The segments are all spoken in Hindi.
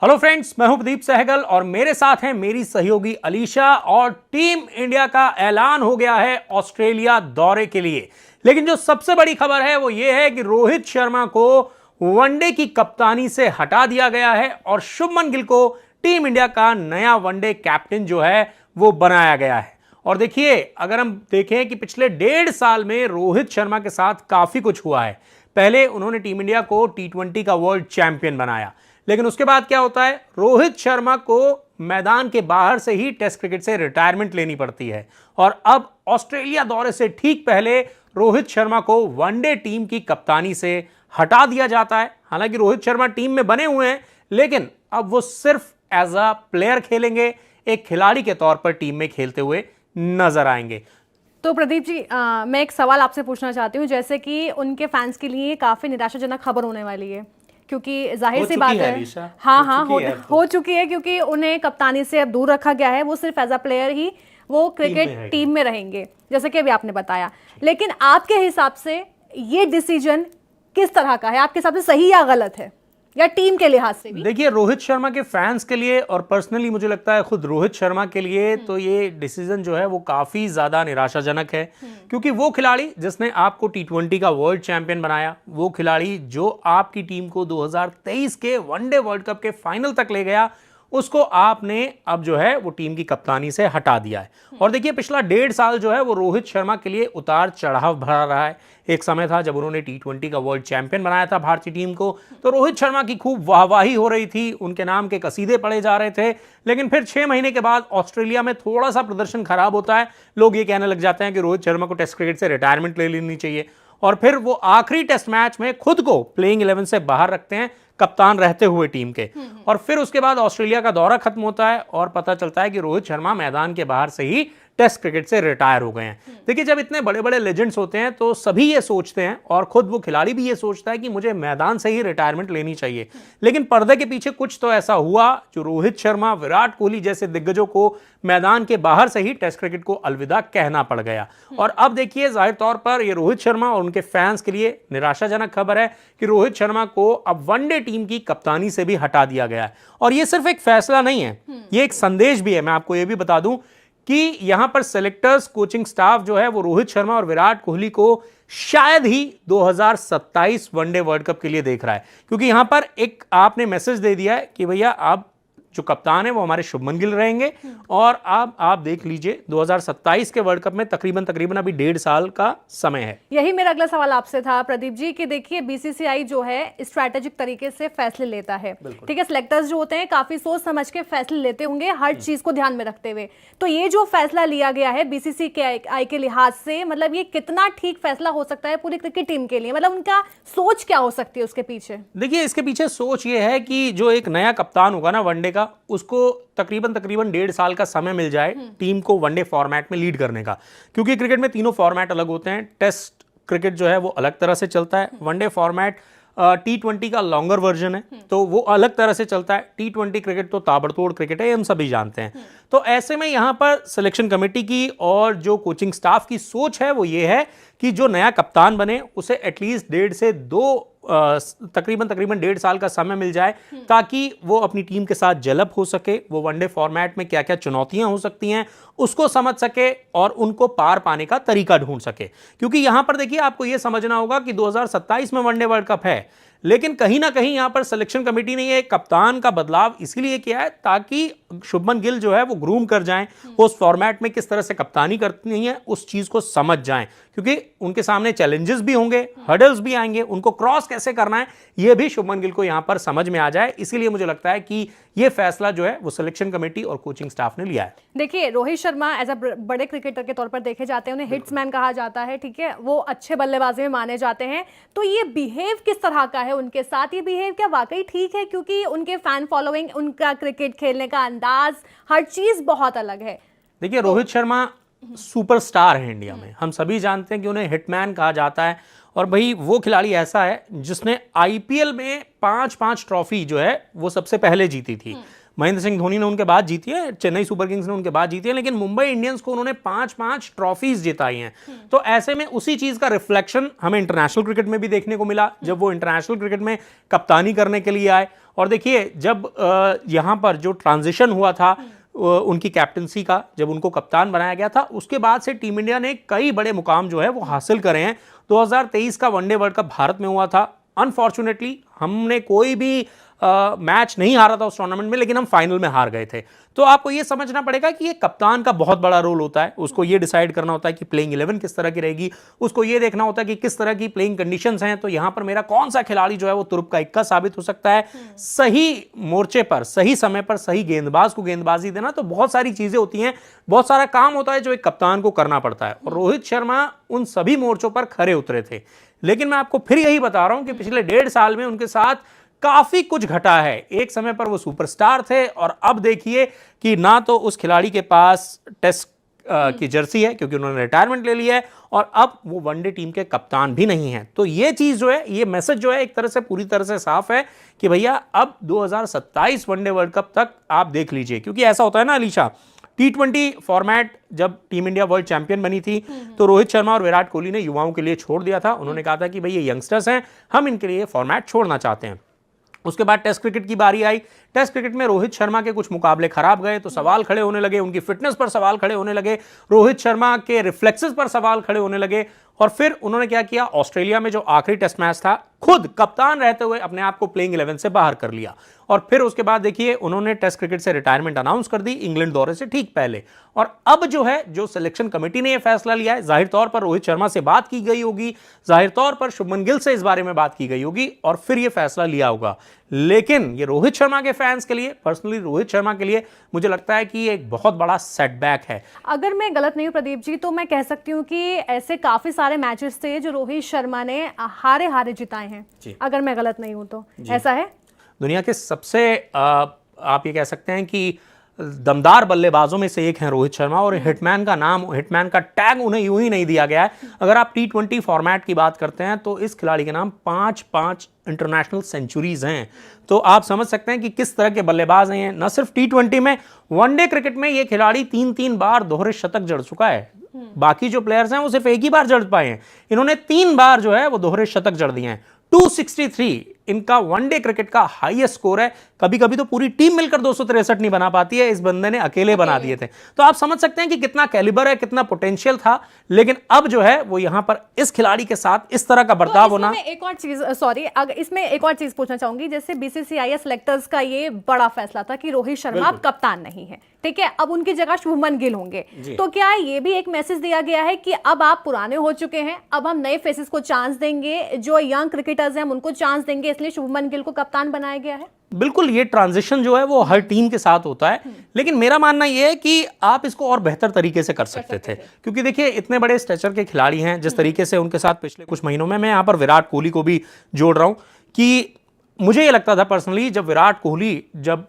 हेलो फ्रेंड्स, मैं हूं प्रदीप सहगल और मेरे साथ हैं मेरी सहयोगी अलीशा। और टीम इंडिया का ऐलान हो गया है ऑस्ट्रेलिया दौरे के लिए। लेकिन जो सबसे बड़ी खबर है वो ये है कि रोहित शर्मा को वनडे की कप्तानी से हटा दिया गया है और शुभमन गिल को टीम इंडिया का नया वनडे कैप्टन जो है वो बनाया गया है। और देखिए, अगर हम देखें कि पिछले 1.5 साल में रोहित शर्मा के साथ काफी कुछ हुआ है। पहले उन्होंने टीम इंडिया को T20 का वर्ल्ड चैंपियन बनाया, लेकिन उसके बाद क्या होता है, रोहित शर्मा को मैदान के बाहर से ही टेस्ट क्रिकेट से रिटायरमेंट लेनी पड़ती है। और अब ऑस्ट्रेलिया दौरे से ठीक पहले रोहित शर्मा को वनडे टीम की कप्तानी से हटा दिया जाता है। हालांकि रोहित शर्मा टीम में बने हुए हैं, लेकिन अब वो सिर्फ एज अ प्लेयर खेलेंगे, एक खिलाड़ी के तौर पर टीम में खेलते हुए नजर आएंगे। तो प्रदीप जी, मैं एक सवाल आपसे पूछना चाहती हूँ। जैसे कि उनके फैंस के लिए काफी निराशाजनक खबर होने वाली है, क्योंकि जाहिर सी बात है, हो चुकी है, क्योंकि उन्हें कप्तानी से अब दूर रखा गया है। वो सिर्फ एज अ प्लेयर ही वो क्रिकेट टीम में रहेंगे, जैसे कि अभी आपने बताया। लेकिन आपके हिसाब से ये डिसीजन किस तरह का है? आपके हिसाब से सही या गलत है, या टीम के लिहाज से भी? देखिए, रोहित शर्मा के फैंस के लिए और पर्सनली मुझे लगता है खुद रोहित शर्मा के लिए तो ये डिसीजन जो है वो काफी ज्यादा निराशाजनक है। क्योंकि वो खिलाड़ी जिसने आपको T20 का वर्ल्ड चैंपियन बनाया, वो खिलाड़ी जो आपकी टीम को 2023 के वनडे वर्ल्ड कप के फाइनल तक ले गया, उसको आपने अब जो है वो टीम की कप्तानी से हटा दिया है। और देखिए, पिछला 1.5 साल जो है वो रोहित शर्मा के लिए उतार चढ़ाव भरा रहा है। एक समय था जब उन्होंने T20 का वर्ल्ड चैंपियन बनाया था भारतीय टीम को, तो रोहित शर्मा की खूब वाहवाही हो रही थी, उनके नाम के कसीदे पढ़े जा रहे थे। लेकिन फिर 6 महीने के बाद ऑस्ट्रेलिया में थोड़ा सा प्रदर्शन खराब होता है, लोग ये कहने लग जाते हैं कि रोहित शर्मा को टेस्ट क्रिकेट से रिटायरमेंट ले लेनी चाहिए। और फिर वो आखिरी टेस्ट मैच में खुद को प्लेइंग 11 से बाहर रखते हैं, कप्तान रहते हुए टीम के। और फिर उसके बाद ऑस्ट्रेलिया का दौरा खत्म होता है और पता चलता है कि रोहित शर्मा मैदान के बाहर से ही टेस्ट क्रिकेट से रिटायर हो गए हैं। देखिए, जब इतने बड़े बड़े लेजेंड्स होते हैं तो सभी ये सोचते हैं, और खुद वो खिलाड़ी भी ये सोचता है कि मुझे मैदान से ही रिटायरमेंट लेनी चाहिए। लेकिन पर्दे के पीछे कुछ तो ऐसा हुआ जो रोहित शर्मा, विराट कोहली जैसे दिग्गजों को मैदान के बाहर से ही टेस्ट क्रिकेट को अलविदा कहना पड़ गया। और अब देखिए, जाहिर तौर पर ये रोहित शर्मा और उनके फैंस के लिए निराशाजनक खबर है कि रोहित शर्मा को अब वनडे टीम की कप्तानी से भी हटा दिया गया है। और ये सिर्फ एक फैसला नहीं है, ये एक संदेश भी है। मैं आपको ये भी बता दूं कि यहां पर सेलेक्टर्स, कोचिंग स्टाफ जो है वो रोहित शर्मा और विराट कोहली को शायद ही 2027 वनडे वर्ल्ड कप के लिए देख रहा है। क्योंकि यहां पर एक आपने मैसेज दे दिया है कि भैया आप जो कप्तान है वो हमारे शुभमन गिल रहेंगे। और अब आप देख लीजिए, 2027 के वर्ल्ड कप में तकरीबन अभी 1.5 साल का समय है। यही मेरा अगला सवाल आपसे था प्रदीप जी, कि देखिए बीसीसीआई जो है स्ट्रैटेजिक तरीके से फैसले लेता है, ठीक है। सिलेक्टर्स जो होते हैं काफी सोच समझ के फैसले लेते होंगे, हर चीज को ध्यान में रखते हुए। तो ये जो फैसला लिया गया है बीसीसीआई के लिहाज से, मतलब ये कितना ठीक फैसला हो सकता है पूरी क्रिकेट टीम के लिए? मतलब उनका सोच क्या हो सकती है उसके पीछे? देखिए, इसके पीछे सोच ये है कि जो एक नया कप्तान होगा ना वनडे का, उसको तकरीबन 1.5 साल का समय मिल जाए टीम को वनडे फॉर्मेट में लीड करने का। क्योंकि क्रिकेट में तीनों फॉर्मेट अलग होते हैं। टेस्ट क्रिकेट जो है वो अलग तरह से चलता है, वनडे फॉर्मेट T20 का लॉन्गर वर्जन है, तो वो अलग तरह से चलता है। T20 क्रिकेट तो ताबड़तोड़ क्रिकेट है, हम सभी जानते हैं। तो ऐसे में यहां पर सिलेक्शन कमेटी की और जो कोचिंग स्टाफ की सोच है वो ये है कि जो नया कप्तान बने उसे एटलीस्ट 1.5 से 2 तकरीबन 1.5 साल का समय मिल जाए, ताकि वो अपनी टीम के साथ जेलअप हो सके, वो वनडे फॉर्मेट में क्या क्या चुनौतियां हो सकती हैं उसको समझ सके और उनको पार पाने का तरीका ढूंढ सके। क्योंकि यहां पर देखिए, आपको यह समझना होगा कि 2027 में वनडे वर्ल्ड कप है, लेकिन कहीं ना कहीं यहां पर सिलेक्शन कमेटी ने ये कप्तान का बदलाव इसलिए किया है ताकि शुभमन गिल जो है वो ग्रूम कर जाएं, उस फॉर्मेट में किस तरह से कप्तानी करनी है उस चीज को समझ जाएं। क्योंकि उनके सामने चैलेंजेस भी होंगे, हर्डल्स भी आएंगे, उनको क्रॉस कैसे करना है ये भी शुभमन गिल को यहां पर समझ में आ जाए। इसीलिए मुझे लगता है कि ये फैसला जो है वो सिलेक्शन कमेटी और कोचिंग स्टाफ ने लिया है। देखिए, रोहित शर्मा एज अ बड़े क्रिकेटर के तौर पर देखे जाते हैं, उन्हें हिट्समैन कहा जाता है, ठीक है। वो अच्छे बल्लेबाजी में माने जाते हैं। तो ये बिहेव किस तरह का है उनके साथ? ये बिहेव क्या वाकई ठीक है? क्योंकि उनके फैन फॉलोइंग, उनका क्रिकेट खेलने का अंदाज, हर चीज बहुत अलग है। देखिए, रोहित शर्मा सुपरस्टार है इंडिया में, हम सभी जानते हैं कि उन्हें हिटमैन कहा जाता है। और भाई, वो खिलाड़ी ऐसा है जिसने आईपीएल में 5 ट्रॉफी जो है वो सबसे पहले जीती थी। महेंद्र सिंह धोनी ने उनके बाद जीती है, चेन्नई सुपर किंग्स ने उनके बाद जीती है, लेकिन मुंबई इंडियंस को उन्होंने 5 ट्रॉफीज जिताई हैं। तो ऐसे में उसी चीज का रिफ्लेक्शन हमें इंटरनेशनल क्रिकेट में भी देखने को मिला, जब वो इंटरनेशनल क्रिकेट में कप्तानी करने के लिए आए। और देखिए जब यहाँ पर जो ट्रांजिशन हुआ था उनकी कैप्टनसी का, जब उनको कप्तान बनाया गया था, उसके बाद से टीम इंडिया ने कई बड़े मुकाम जो है वो हासिल करे हैं। 2023 का वनडे वर्ल्ड कप भारत में हुआ था। अनफॉर्चुनेटली हमने कोई भी मैच नहीं हारा था उस टूर्नामेंट में, लेकिन हम फाइनल में हार गए थे। तो आपको ये समझना पड़ेगा कि ये कप्तान का बहुत बड़ा रोल होता है। उसको ये डिसाइड करना होता है कि प्लेइंग 11 किस तरह की रहेगी, उसको ये देखना होता है कि किस तरह की प्लेइंग कंडीशंस हैं, तो यहां पर मेरा कौन सा खिलाड़ी जो है वो तुरुप का इक्का साबित हो सकता है। सही मोर्चे पर, सही समय पर, सही गेंदबाज को गेंदबाजी देना, तो बहुत सारी चीजें होती हैं, बहुत सारा काम होता है जो एक कप्तान को करना पड़ता है। और रोहित शर्मा उन सभी मोर्चों पर खरे उतरे थे। लेकिन मैं आपको फिर यही बता रहा हूं कि पिछले 1.5 साल में उनके साथ काफी कुछ घटा है। एक समय पर वो सुपरस्टार थे और अब देखिए कि ना तो उस खिलाड़ी के पास टेस्ट की जर्सी है क्योंकि उन्होंने रिटायरमेंट ले लिया है, और अब वो वनडे टीम के कप्तान भी नहीं है। तो ये चीज जो है, ये मैसेज जो है एक तरह से पूरी तरह से साफ है कि भैया अब 2027 वनडे वर्ल्ड कप तक आप देख लीजिए। क्योंकि ऐसा होता है ना अलीशा, T20 फॉर्मेट जब टीम इंडिया वर्ल्ड चैंपियन बनी थी तो रोहित शर्मा और विराट कोहली ने युवाओं के लिए छोड़ दिया था। उन्होंने कहा था कि भाई ये यंगस्टर्स हैं, हम इनके लिए फॉर्मेट छोड़ना चाहते हैं। उसके बाद टेस्ट क्रिकेट की बारी आई। टेस्ट क्रिकेट में रोहित शर्मा के कुछ मुकाबले खराब गए तो सवाल खड़े होने लगे, उनकी फिटनेस पर सवाल खड़े होने लगे, रोहित शर्मा के रिफ्लेक्सेस पर सवाल खड़े होने लगे। और फिर उन्होंने क्या किया, ऑस्ट्रेलिया में जो आखिरी टेस्ट मैच था, खुद कप्तान रहते हुए अपने आप को प्लेइंग 11 से बाहर कर लिया। और फिर उसके बाद देखिए उन्होंने टेस्ट क्रिकेट से रिटायरमेंट अनाउंस कर दी इंग्लैंड दौरे से ठीक पहले। और अब जो है, जो सिलेक्शन कमेटी ने यह फैसला लिया है, जाहिर तौर पर रोहित शर्मा से बात की गई होगी, जाहिर तौर पर शुभमन गिल से इस बारे में बात की गई होगी और फिर यह फैसला लिया होगा। लेकिन ये रोहित शर्मा के फैंस के लिए, पर्सनली रोहित शर्मा के लिए मुझे लगता है कि ये एक बहुत बड़ा सेटबैक है। अगर मैं गलत नहीं हूं प्रदीप जी, तो मैं कह सकती हूं कि ऐसे काफी सारे मैचेस थे जो रोहित शर्मा ने हारे जिताए हैं, अगर मैं गलत नहीं हूं तो। ऐसा है? दुनिया के सबसे आप ये कह सकते हैं कि दमदार बल्लेबाजों में से एक हैं रोहित शर्मा, और हिटमैन का नाम, हिटमैन का टैग उन्हें यूं ही नहीं दिया गया है। अगर आप T20 फॉर्मेट की बात करते हैं तो इस खिलाड़ी के नाम 5 इंटरनेशनल सेंचुरीज हैं। तो आप समझ सकते हैं कि किस तरह के बल्लेबाज हैं। न सिर्फ T20 में, वनडे क्रिकेट में ये खिलाड़ी 3 बार दोहरे शतक जड़ चुका है। बाकी जो प्लेयर्स हैं वो सिर्फ एक ही बार जड़ पाए हैं, इन्होंने 3 बार जो है वो दोहरे शतक जड़ दिए हैं। 263 इनका वनडे क्रिकेट का हाईएस्ट स्कोर है। कभी कभी तो पूरी टीम मिलकर 263 नहीं बना पाती है, इस बंदे ने अकेले बना दिए थे। तो आप समझ सकते हैं कि कितना कैलिबर है, कितना पोटेंशियल था। लेकिन अब जो है वो यहां पर इस खिलाड़ी के साथ इस तरह का बर्ताव होना। एक और चीज, सॉरी, अगर इसमें एक और चीज पूछना चाहूंगी, जैसे BCCI सेलेक्टर्स का ये बड़ा फैसला था कि रोहित शर्मा अब कप्तान नहीं है, ठीक है, अब उनकी जगह शुभमन गिल होंगे। तो क्या ये भी एक मैसेज दिया गया है कि अब आप पुराने हो चुके हैं, अब हम नए फेसेस को चांस देंगे, जो यंग क्रिकेटर्स हैं हम उनको चांस देंगे, इसलिए शुभमन गिल को कप्तान बनाया गया है? बिल्कुल, ये ट्रांजिशन जो है वो हर टीम के साथ होता है। लेकिन मेरा मानना ये है कि आप इसको और बेहतर तरीके से कर सकते थे। क्योंकि देखिए इतने बड़े स्टेचर के खिलाड़ी हैं, जिस तरीके से उनके साथ पिछले कुछ महीनों में, मैं यहाँ पर विराट कोहली को भी जोड़ रहा हूँ कि मुझे ये लगता था पर्सनली, जब विराट कोहली जब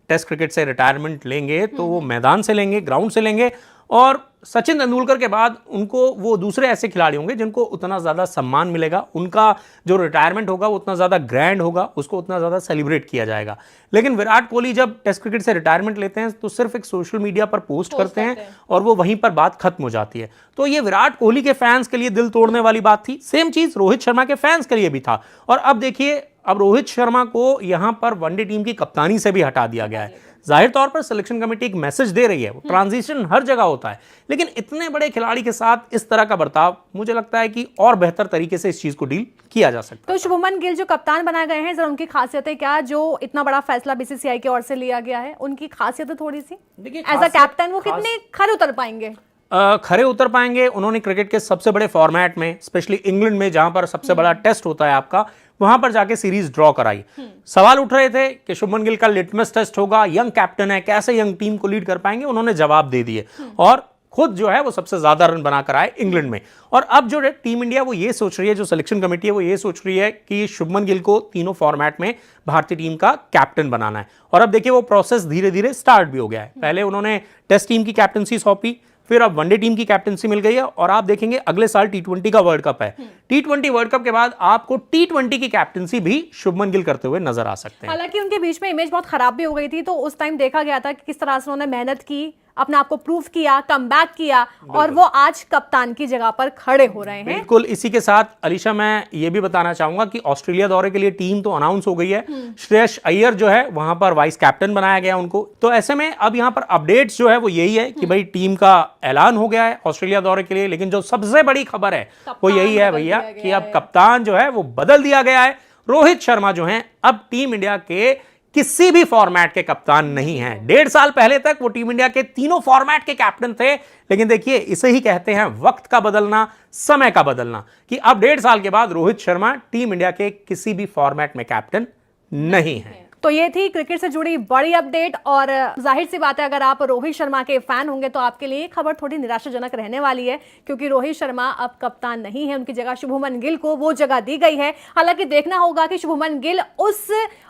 टेस्ट क्रिकेट से रिटायरमेंट लेंगे तो वो मैदान से लेंगे, ग्राउंड से लेंगे, और सचिन तेंदुलकर के बाद उनको वो दूसरे ऐसे खिलाड़ी होंगे जिनको उतना ज़्यादा सम्मान मिलेगा, उनका जो रिटायरमेंट होगा वो उतना ज़्यादा ग्रैंड होगा, उसको उतना ज़्यादा सेलिब्रेट किया जाएगा। लेकिन विराट कोहली जब टेस्ट क्रिकेट से रिटायरमेंट लेते हैं तो सिर्फ एक सोशल मीडिया पर पोस्ट करते हैं और वो वहीं पर बात खत्म हो जाती है। तो ये विराट कोहली के फैंस के लिए दिल तोड़ने वाली बात थी। सेम चीज़ रोहित शर्मा के फैंस के लिए भी था। और अब देखिए, अब रोहित शर्मा को यहां पर वनडे टीम की कप्तानी से भी हटा दिया गया है। जाहिर तौर पर सिलेक्शन कमेटी एक मैसेज दे रही है, ट्रांजिशन हर जगह होता है, लेकिन इतने बड़े खिलाड़ी के साथ इस तरह का बर्ताव, मुझे लगता है कि और बेहतर तरीके से इस चीज को डील किया जा सकता है। तो शुभमन गिल जो कप्तान बनाए गए हैं, जरा उनकी खासियतें क्या, जो इतना बड़ा फैसला BCCI की ओर से लिया गया है, उनकी खासियतें थोड़ी सी, एज अ कैप्टन वो कितने खरे उतर पाएंगे? खरे उतर पाएंगे। उन्होंने क्रिकेट के सबसे बड़े फॉर्मेट में, स्पेशली इंग्लैंड में जहां पर सबसे बड़ा टेस्ट होता है आपका, वहां पर जाके सीरीज ड्रॉ कराई। सवाल उठ रहे थे कि शुभमन गिल का लिटमस टेस्ट होगा, यंग कैप्टन है, कैसे यंग टीम को लीड कर पाएंगे। उन्होंने जवाब दे दिए और खुद जो है वो सबसे ज्यादा रन बनाकर आए इंग्लैंड में। और अब जो टीम इंडिया वो ये सोच रही है, जो सिलेक्शन कमेटी है वो ये सोच रही है कि शुभमन गिल को तीनों फॉर्मेट में भारतीय टीम का कैप्टन बनाना है। और अब देखिए वो प्रोसेस धीरे धीरे स्टार्ट भी हो गया है। पहले उन्होंने टेस्ट टीम की कैप्टनसी सौंपी, फिर अब वनडे टीम की कैप्टनसी मिल गई है, और आप देखेंगे अगले साल T20 का वर्ल्ड कप है। T20 वर्ल्ड कप के बाद आपको T20 की कैप्टनसी भी शुभमन गिल करते हुए नजर आ सकते हैं। हालांकि उनके बीच में इमेज बहुत खराब भी हो गई थी, तो उस टाइम देखा गया था कि किस तरह से उन्होंने मेहनत की, अपने आप को प्रूव किया, कमबैक किया और वो आज कप्तान की जगह पर खड़े हो रहे हैं। बिल्कुल। इसी के साथ अलीशा मैं ये भी बताना चाहूंगा कि ऑस्ट्रेलिया दौरे के लिए टीम तो अनाउंस हो गई है। श्रेयस अय्यर जो है वहां पर वाइस कैप्टन बनाया गया उनको। तो ऐसे में अब यहां पर अपडेट्स जो है वो यही है कि भाई टीम का ऐलान हो गया है ऑस्ट्रेलिया दौरे के लिए, लेकिन जो सबसे बड़ी खबर है वो यही है भैया कि अब कप्तान जो है वो बदल दिया गया है। रोहित शर्मा जो है अब टीम इंडिया के किसी भी फॉर्मेट के कप्तान नहीं हैं। 1.5 साल पहले तक वो टीम इंडिया के तीनों फॉर्मेट के कैप्टन थे, लेकिन देखिए इसे ही कहते हैं वक्त का बदलना, समय का बदलना, कि अब 1.5 साल के बाद रोहित शर्मा टीम इंडिया के किसी भी फॉर्मेट में कैप्टन नहीं है। तो ये थी क्रिकेट से जुड़ी बड़ी अपडेट और जाहिर सी बात है अगर आप रोहित शर्मा के फैन होंगे तो आपके लिए खबर थोड़ी निराशाजनक रहने वाली है, क्योंकि रोहित शर्मा अब कप्तान नहीं है, उनकी जगह शुभमन गिल को वो जगह दी गई है। हालांकि देखना होगा कि शुभमन गिल उस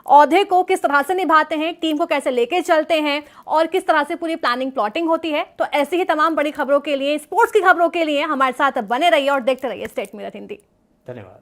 ओहदे को किस तरह से निभाते हैं, टीम को कैसे लेके चलते हैं और किस तरह से पूरी प्लानिंग प्लॉटिंग होती है। तो ऐसी ही तमाम बड़ी खबरों के लिए, स्पोर्ट्स की खबरों के लिए हमारे साथ बने रहिए और देखते रहिए स्टेट मिरर हिंदी। धन्यवाद।